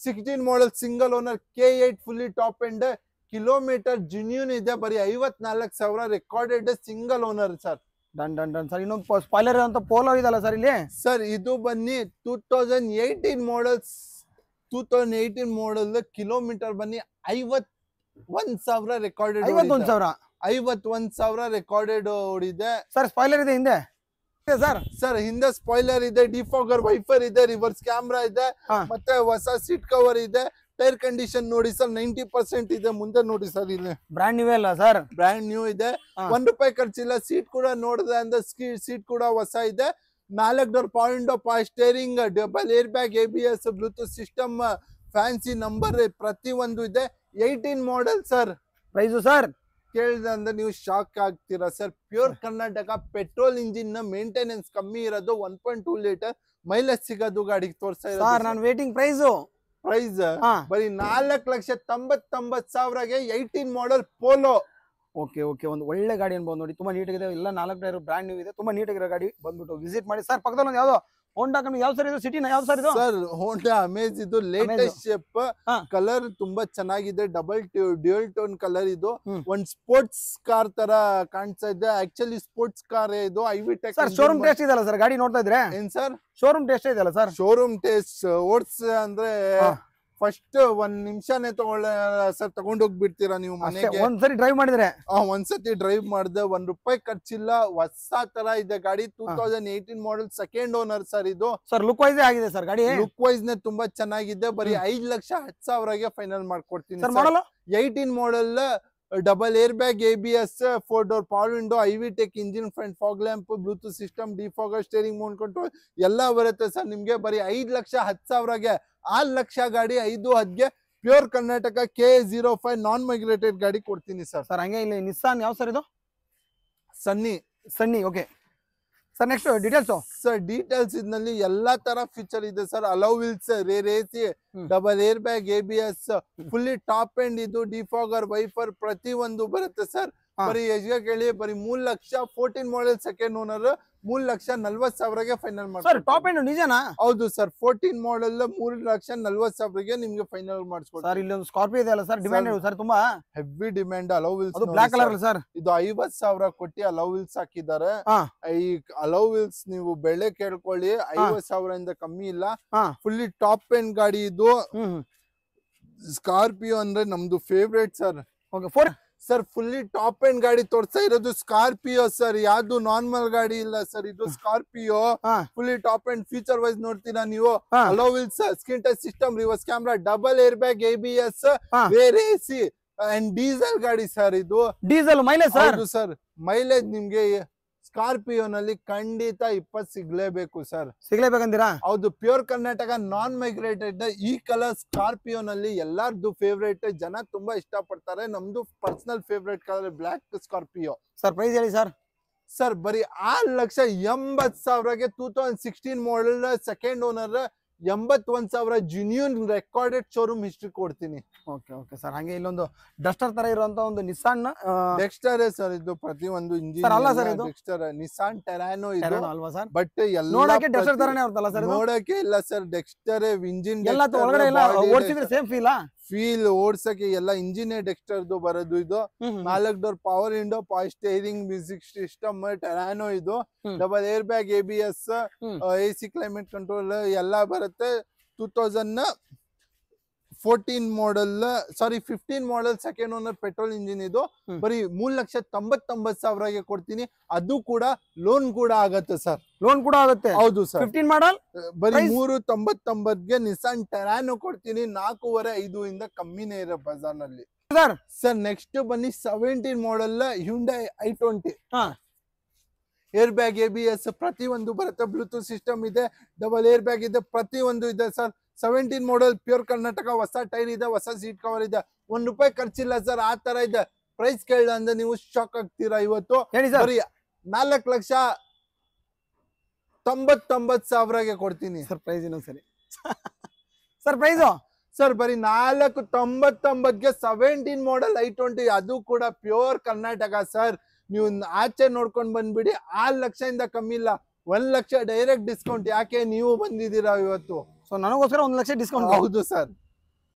16 model single owner K8 fully top end, kilometre genuine ಇದೆ, ಬರೀ 54,000 recorded single owner sir. Done sir. ಇನ್ನೊಂದು ಸ್ಪಾಯ್ಲರ್ ಅಂತ ಪೋಲೋ ಇದಲ್ಲ ಸರ್ ಇಲ್ಲಿ ಸರ್. ಇದು ಬನ್ನಿ 2018 ಮಾಡೆಲ್, ಕಿಲೋಮೀಟರ್ ಬನ್ನಿ 51,000 ರೆಕಾರ್ಡೆಡ್. 51,000 ರೆಕಾರ್ಡೆಡ್ ಓಡಿದೆ ಸರ್. ಸ್ಪಾಯ್ಲರ್ ಇದೆ ಹಿಂದೆ ಸರ್. ಹಿಂದೆ ಸ್ಪಾಯ್ಲರ್ ಇದೆ, ಡಿಫಾಗರ್, ವೈಫರ್ ಇದೆ, ರಿವರ್ಸ್ ಕ್ಯಾಮ್ರಾ ಇದೆ, ಮತ್ತೆ ಹೊಸ ಸೀಟ್ ಕವರ್ ಇದೆ. ಟೈರ್ ಕಂಡೀಷನ್ ನೋಡಿ ಸರ್ 90% ಇದೆ. ಮುಂದೆ ನೋಡಿ ಸರ್, ಇಲ್ಲಿ ಬ್ರ್ಯಾಂಡ್ ನ್ಯೂ ಅಲ್ಲ ಸರ್? ಬ್ರ್ಯಾಂಡ್ ನ್ಯೂ ಇದೆ. ₹1 ಖರ್ಚಿಲ್ಲ. ಸೀಟ್ ಕೂಡ ನೋಡಿದೆ ಅಂದ್ರೆ ಸೀಟ್ ಕೂಡ ಹೊಸ ಇದೆ. 4 door power steering, double air bag, ABS, Bluetooth system, fancy number ಪ್ರತಿ ಒಂದು ಇದೆ. 18 ಮಾಡೆಲ್ ಸರ್. ಪ್ರೈಸು ಸರ್ ಕೇಳಿದ್ರೆ ಅಂದ್ರೆ ನೀವು ಶಾಕ್ ಆಗ್ತೀರಾ sir. Pure Karnataka petrol engine ನ ಮೇಂಟೆನೆನ್ಸ್ ಕಮ್ಮಿ ಇರೋದು, 1.2 ಲೀಟರ್ ಮೈಲೇಜ್ ಸಿಗೋದು ಗಾಡಿಗೆ ತೋರಿಸ್ತಾ ಇರೋದು ಸರ್. ನಾನು ವೇಟಿಂಗ್ ಪ್ರೈಸ್ ಬರೀ 4,99,000ಗೆ 18 ಮಾಡೆಲ್ ಪೋಲೋ. ಓಕೆ ಒಂದು ಒಳ್ಳೆ ಗಾಡಿ ಅನ್ಬೋದು ನೋಡಿ. ತುಂಬಾ ನೀಟಾಗಿದೆ, ಎಲ್ಲ 4 ಟೈರ್ ಬ್ರ್ಯಾಂಡ್ ನ್ಯೂ ಇದೆ. ತುಂಬಾ ನೀಟಾಗಿರೋ ಗಾಡಿ, ಬಂದ್ಬಿಟ್ಟು ವಿಸಿಟ್ ಮಾಡಿ ಸರ್. ಪಕ್ಕದಲ್ಲಿ ಒಂದು ಯಾವ್ದೋ ಹೋಂಡಾ ಕಂಪನಿ, ಯಾವ ಸರ್ ಇದು? ಸಿಟಿನ ಯಾವ ಸರ್ ಇದು? Sir Honda Amaze. ಇದು ಲೇಟೆಸ್ಟ್ ಶೇಪ್, ಕಲರ್ ತುಂಬಾ ಚೆನ್ನಾಗಿದೆ, ಡಬಲ್ ಡ್ಯೂಯಲ್ ಟೋನ್ ಕಲರ್. ಇದು ಒಂದ್ ಸ್ಪೋರ್ಟ್ಸ್ ಕಾರ್ ತರ ಕಾಣಿಸ್ತಾ ಇದೆ. ಆಕ್ಚುಲಿ ಸ್ಪೋರ್ಟ್ಸ್ ಕಾರ್ ಇದು. ಐವಿ ಟೆಕ್ ಸರ್. ಶೋರೂಮ್ ಟೆಸ್ಟ್ ಇದೆಲ್ಲ ಸರ್ ಗಾಡಿ ನೋಡ್ತಾ ಇದ್ರೆ? ಏನ್ ಸರ್? ಶೋರೂಮ್ ಟೆಸ್ಟ್ ಇದೆಲ್ಲ ಸರ್? ಶೋರೂಮ್ ಟೆಸ್ಟ್ ಓಡ್ಸ್ ಅಂದ್ರೆ ಫಸ್ಟ್ 1 ನಿಮಿಷನೇ ಸರ್ ತಗೊಂಡೋಗ್ಬಿಡ್ತೀರಾ ನೀವು ಮನೆಗೆ. ಒಂದ್ಸರಿ ಡ್ರೈವ್ ಮಾಡಿದ್ರೆ? ಒಂದ್ಸತಿ ಡ್ರೈವ್ ಮಾಡಿದೆ. ₹1 ಖರ್ಚಿಲ್ಲ. ಹೊಸ ತರ ಇದೆ ಗಾಡಿ. 2018 ಮಾಡೆಲ್ ಸೆಕೆಂಡ್ ಓನರ್ ಸರ್. ಇದು ಸರ್ ಲುಕ್ ವೈಸ್ ಆಗಿದೆ ಸರ್ ಗಾಡಿ. ಲುಕ್ ವೈಸ್ ನೇ ತುಂಬಾ ಚೆನ್ನಾಗಿದೆ. ಬರೀ 5,10,000ಗೆ ಫೈನಲ್ ಮಾಡ್ಕೊಡ್ತೀನಿ sir. Model 18 model, double air bag, ABS, 4 door power window, i V tech engine, front fog lamp, Bluetooth system, defogger, steering mount control ಎಲ್ಲ ಬರುತ್ತೆ ಸರ್. ನಿಮ್ಗೆ ಬರೀ 5,10,000ಗೆ 6 ಲಕ್ಷ ಗಾಡಿ 5,10ಗೆ pure Karnataka K05 non migrated ಗಾಡಿ ಕೊಡ್ತೀನಿ ಸರ್. ಸರ್ ಹಂಗೆ ಇಲ್ಲಿ ನಿಸ್ಸಾನ್ ಯಾವ ಸರ್ ಇದು? Sunny. Okay sir. Next details sir. Details ಇದ್ನಲ್ಲಿ ಎಲ್ಲಾ ತರ ಫೀಚರ್ ಇದೆ sir. Alloy wheels, rear AC, double air bag, ABS, fully top end. ಇದು ಡಿಫಾಗರ್, ವೈಫರ್ ಪ್ರತಿ ಒಂದು ಬರುತ್ತೆ ಸರ್. ಬರೀ ಎಷ್ಟಿಗೆ ಕೇಳಿ, ಬರೀ 3 ಲಕ್ಷ. 14 ಮಾಡೆಲ್ ಸೆಕೆಂಡ್ ಓನರ್, 3,40,000ಗೆ ಫೈನಲ್ ಸರ್. ಟಾಪ್ ಎಂಡ್ ನಿಜನಾ? ಹೌದು ಸರ್. 14 ಮಾಡೆಲ್ 3,40,000ಗೆ ನಿಮ್ಗೆ ಫೈನಲ್ ಮಾಡಿಸ್ಕೊಡ್ತೀವಿ ಸರ್. ಇಲ್ಲಿ ಒಂದು ಸ್ಕಾರ್ಪಿಯೋ ಇದೆ ಅಲ್ಲ ಸರ್? ಡಿಮ್ಯಾಂಡ್ ಸರ್, ತುಂಬಾ heavy demand. Hello wheels black colour ಅಲ್ಲ ಸರ್? ಇದು 50,000 ಕೊಟ್ಟಿ ಅಲೋ ವೀಲ್ಸ್ ಹಾಕಿದ್ದಾರೆ. ಈ ಅಲೋ ವೀಲ್ಸ್ ನೀವು ಬೆಲೆ ಕೇಳ್ಕೊಳ್ಳಿ, 50,000 ಇಂದ ಕಮ್ಮಿ ಇಲ್ಲ. ಫುಲ್ಲಿ ಟಾಪ್ ಎಂಡ್ ಗಾಡಿ ಇದು. ಸ್ಕಾರ್ಪಿಯೋ ಅಂದ್ರೆ ನಮ್ದು favourite sir. Sir fully top end ಗಾಡಿ ತೋರಿಸ್ತಾ ಇರೋದು ಸ್ಕಾರ್ಪಿಯೋ ಸರ್. ಯಾವ್ದು ನಾರ್ಮಲ್ ಗಾಡಿ ಇಲ್ಲ ಸರ್. ಇದು Scorpio fully top end. Feature wise ನೋಡ್ತೀರಾ ನೀವು, alloy wheels, screen touch system, reverse camera, double air bag, ABS, rear AC and diesel ಗಾಡಿ ಸರ್. ಇದು ಡೀಸೆಲ್ ಮೈಲೇಜ್ ಸರ್. ಮೈಲೇಜ್ ನಿಮ್ಗೆ ಸ್ಕಾರ್ಪಿಯೋನಲ್ಲಿ ಖಂಡಿತ 20 ಸಿಗ್ಲೇಬೇಕು ಸರ್. ಸಿಗ್ಲೇಬೇಕಂತೀರಾ? ಹೌದು. Pure Karnataka non migrated. ಈ ಕಲರ್ ಸ್ಕಾರ್ಪಿಯೋನಲ್ಲಿ ಎಲ್ಲಾರ್ದು ಫೇವ್ರೇಟ್. ಜನ ತುಂಬಾ ಇಷ್ಟ ಪಡ್ತಾರೆ. ನಮ್ದು personal favourite colour black Scorpio. Sir price ಹೇಳಿ ಸರ್. ಸರ್ ಬರೀ 6,80,000ಗೆ 2016 model second owner, 81,000 genuine recorded showroom history ಕೊಡ್ತೀನಿ. Okay sir. ಹಂಗೆ ಇಲ್ಲೊಂದು ಡಸ್ಟರ್ ತರ ಇರುವಂತ ಒಂದು ನಿಸ್ಸಾನ್ ಡೆಕ್ಸ್ಟರ್ ಸರ್. ಇದು ಪ್ರತಿ ಒಂದು ಇಂಜಿನ್ ಅಲ್ಲ ಸರ್? ಇದು ಡೆಕ್ಸ್ಟರ್ ನಿಸ್ಸಾನ್ ಟೆರಾನೋ ಇದು ಅಲ್ವಾ ಸರ್? ಬಟ್ ಎಲ್ಲ ನೋಡಕ್ಕೆ ಡೆಕ್ಸ್ಟರ್ ತರನೇ ಇರುತ್ತಲ್ಲ ಸರ್? ನೋಡಕ್ಕೆ ಇಲ್ಲ ಸರ್. ಡೆಕ್ಸ್ಟರ್ ಇಂಜಿನ್ ಎಲ್ಲ ಒಳಗಡೆ ಎಲ್ಲ ಓಡಿಸಿದ್ರೆ ಸೇಮ್ ಫೀಲ್ ಓಡ್ಸಕ್ಕೆ ಎಲ್ಲ ಇಂಜಿನ್ ಡೆಕ್ಸ್ಟರ್ದು ಬರೋದು. ಇದು 4 door power window, power steering, music system, Terrano. ಇದು double air bag, ABS, AC climate control ಎಲ್ಲ ಬರುತ್ತೆ. 2014 model, sorry 15 model second owner petrol engine. ಇದು ಬರೀ 3,99,000ಗೆ ಕೊಡ್ತೀನಿ. ಅದು ಕೂಡ ಲೋನ್ ಕೂಡ ಆಗತ್ತೆ ಸರ್. ಲೋನ್ ಕೂಡ ಆಗುತ್ತೆ? ಹೌದು ಸರ್. 15 ಮಾಡೆಲ್ ಬರೀ 3,99,000ಗೆ ನಿಸ್ಸಾನ್ ಟೆರಾನೋ ಕೊಡ್ತೀನಿ. 4,500 ಇಂದ ಕಮ್ಮಿನೇ ಇರೋ ಬಜಾರ್ ನಲ್ಲಿ ಸರ್. ನೆಕ್ಸ್ಟ್ ಬನ್ನಿ 17 model Hyundai i20. Air bag, ABS ಪ್ರತಿ ಒಂದು ಬರುತ್ತೆ. ಬ್ಲೂಟೂತ್ ಸಿಸ್ಟಮ್ ಇದೆ, ಡಬಲ್ ಏರ್ ಬ್ಯಾಗ್ ಇದೆ, ಪ್ರತಿ ಒಂದು ಇದೆ ಸರ್. 17 model pure Karnataka. ಹೊಸ ಟೈರ್ ಇದೆ, ಹೊಸ ಸೀಟ್ ಕವರ್ ಇದೆ, ₹1 ಖರ್ಚಿಲ್ಲ ಸರ್. ಆ ತರ ಇದೆ. ಪ್ರೈಸ್ ಕೇಳ ಅಂದ್ರೆ ನೀವು ಶಾಕ್ ಆಗ್ತೀರಾ. ಇವತ್ತು ಹೇಳಿ ಸರ್. ಬರೀ 4,99,000ಗೆ ಕೊಡ್ತೀನಿ ಸರ್ ಪ್ರೈಸ್ ಇನ್ನೊಂದ್ಸರಿ ಸರ್ ಪ್ರೈಸು ಸರ್. ಬರೀ 4,99ಗೆ 17 ಮಾಡೆಲ್ i20, ಅದು ಕೂಡ ಪ್ಯೂರ್ ಕರ್ನಾಟಕ ಸರ್. ನೀವು ಆಚೆ ನೋಡ್ಕೊಂಡ್ ಬಂದ್ಬಿಡಿ. 6 ಲಕ್ಷದಿಂದ ಕಮ್ಮಿ ಇಲ್ಲ, 1 ಲಕ್ಷ ಡೈರೆಕ್ಟ್ ಡಿಸ್ಕೌಂಟ್. ಯಾಕೆ ನೀವು ಬಂದಿದ್ದೀರಾ ಇವತ್ತು? ಸೊ ನನಗೋಸ್ಕರ 1 ಲಕ್ಷ ಡಿಸ್ಕೌಂಟ್. ಹೌದು ಸರ್.